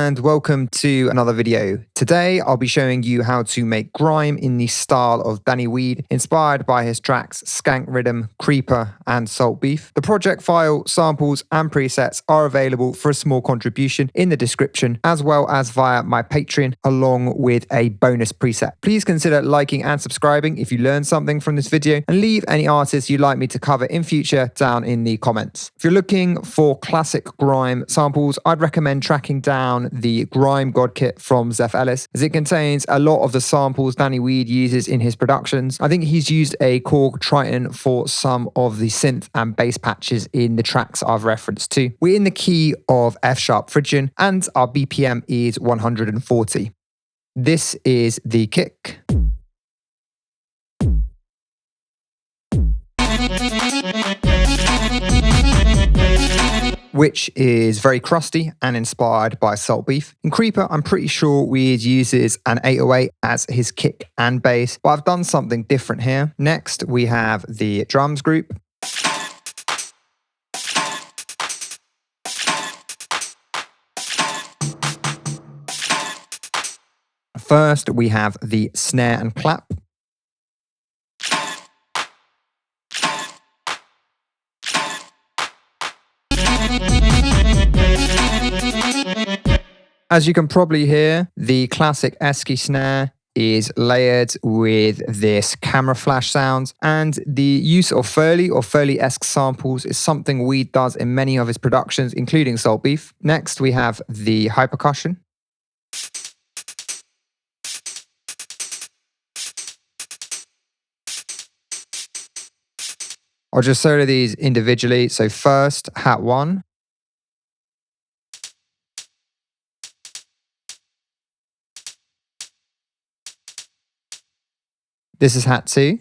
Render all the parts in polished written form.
and welcome to another video. Today I'll be showing you how to make grime in the style of Danny Weed, inspired by his tracks Skank Riddim, Creeper and Salt Beef. The project file, samples and presets are available for a small contribution in the description, as well as via my Patreon, along with a bonus preset. Please consider liking and subscribing if you learned something from this video, and leave any artists you'd like me to cover in future down in the comments. If you're looking for classic grime samples, I'd recommend tracking down the Grime God Kit from Zeph Ellis, as it contains a lot of the samples Danny Weed uses in his productions. I think he's used a Korg Triton for some of the synth and bass patches in the tracks I've referenced to. We're in the key of F sharp Phrygian and our BPM is 140. This is the kick. Which is very crusty and inspired by Salt Beef. In Creeper, I'm pretty sure Weed uses an 808 as his kick and bass, but I've done something different here. Next, we have the drums group. First, we have the snare and clap. As you can probably hear, the classic Esky snare is layered with this camera flash sound, and the use of Foley or Foley-esque samples is something Weed does in many of his productions, including Salt Beef. Next, we have the high percussion. I'll just solo these individually. So first, hat 1. This is hat 2.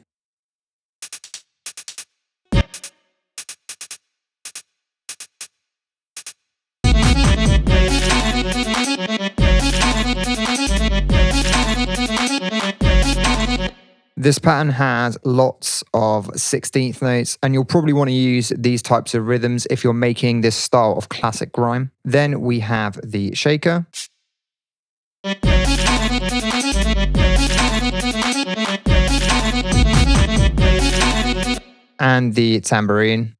This pattern has lots of 16th notes, and you'll probably want to use these types of rhythms if you're making this style of classic grime. Then we have the shaker. And the tambourine.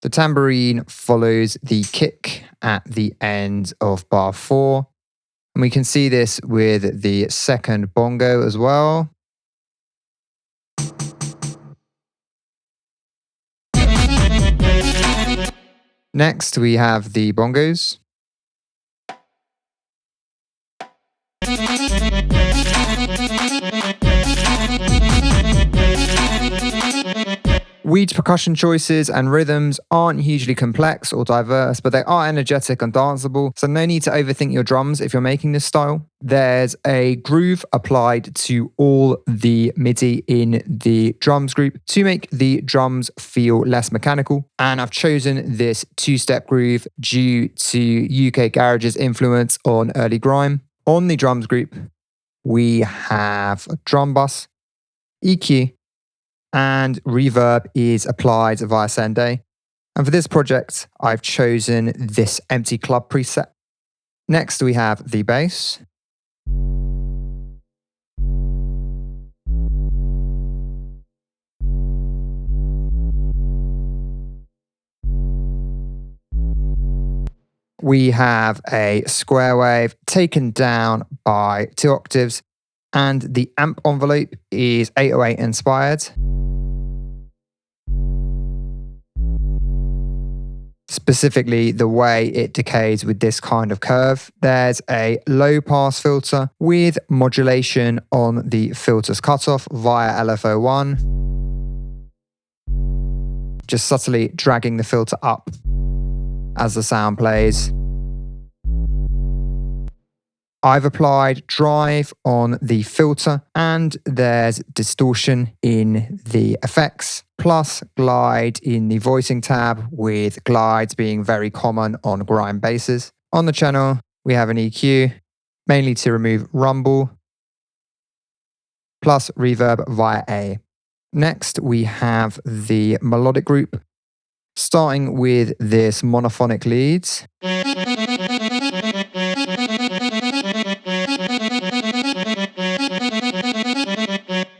The tambourine follows the kick at the end of bar 4. And we can see this with the second bongo as well. Next, we have the bongos. Weed's percussion choices and rhythms aren't hugely complex or diverse, but they are energetic and danceable, so no need to overthink your drums if you're making this style. There's a groove applied to all the MIDI in the drums group to make the drums feel less mechanical, and I've chosen this 2-step groove due to UK Garage's influence on early grime. On the drums group, we have a drum bus, EQ, and reverb is applied via Sende. And for this project, I've chosen this empty club preset. Next, we have the bass. We have a square wave taken down by 2 octaves, and the amp envelope is 808 inspired. Specifically, the way it decays with this kind of curve. There's a low pass filter with modulation on the filter's cutoff via LFO1. Just subtly dragging the filter up as the sound plays. I've applied drive on the filter, and there's distortion in the effects, plus glide in the voicing tab, with glides being very common on grime basses. On the channel, we have an EQ, mainly to remove rumble, plus reverb via A. Next, we have the melodic group, starting with this monophonic leads.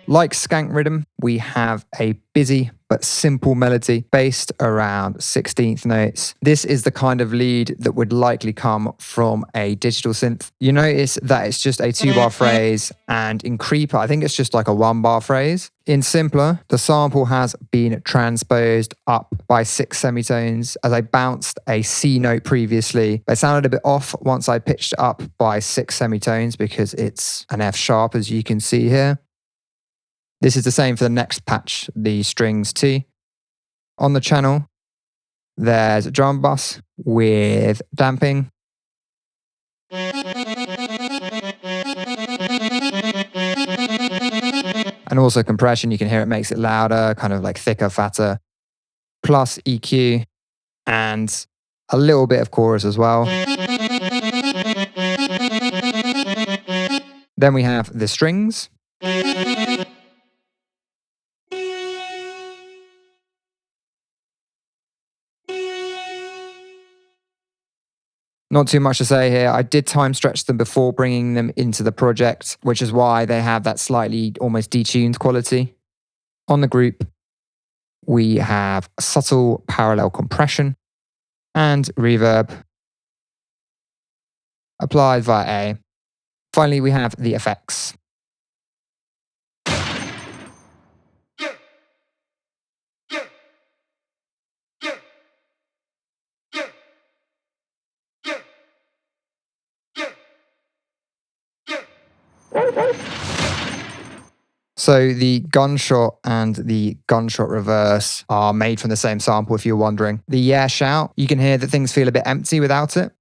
Like Skank Riddim, we have a busy but simple melody based around 16th notes. This is the kind of lead that would likely come from a digital synth. You notice that it's just a 2-bar phrase, and in Creeper, I think it's just like a 1-bar phrase. In Simpler, the sample has been transposed up by 6 semitones as I bounced a C note previously. It sounded a bit off once I pitched it up by 6 semitones because it's an F sharp, as you can see here. This is the same for the next patch, the strings T. On the channel, there's a drum bus with damping. And also compression, you can hear it makes it louder, kind of like thicker, fatter. Plus EQ and a little bit of chorus as well. Then we have the strings. Not too much to say here. I did time stretch them before bringing them into the project, which is why they have that slightly almost detuned quality. On the group, we have subtle parallel compression and reverb applied via A. Finally, we have the effects. So the gunshot and the gunshot reverse are made from the same sample, if you're wondering. The yeah shout, you can hear that things feel a bit empty without it.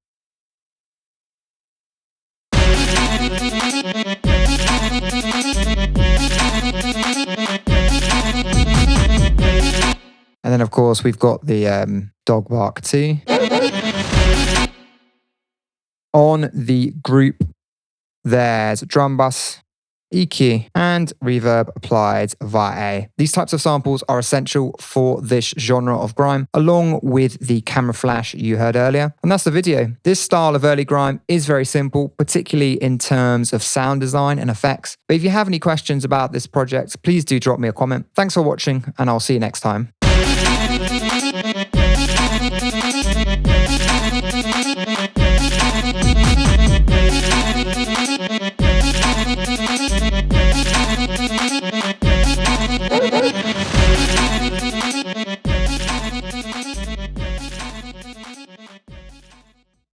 And then, of course, we've got the dog bark too. On the group, there's drum bass, EQ, and reverb applied via A. These types of samples are essential for this genre of grime, along with the camera flash you heard earlier. And that's the video. This style of early grime is very simple, particularly in terms of sound design and effects. But if you have any questions about this project, please do drop me a comment. Thanks for watching, and I'll see you next time.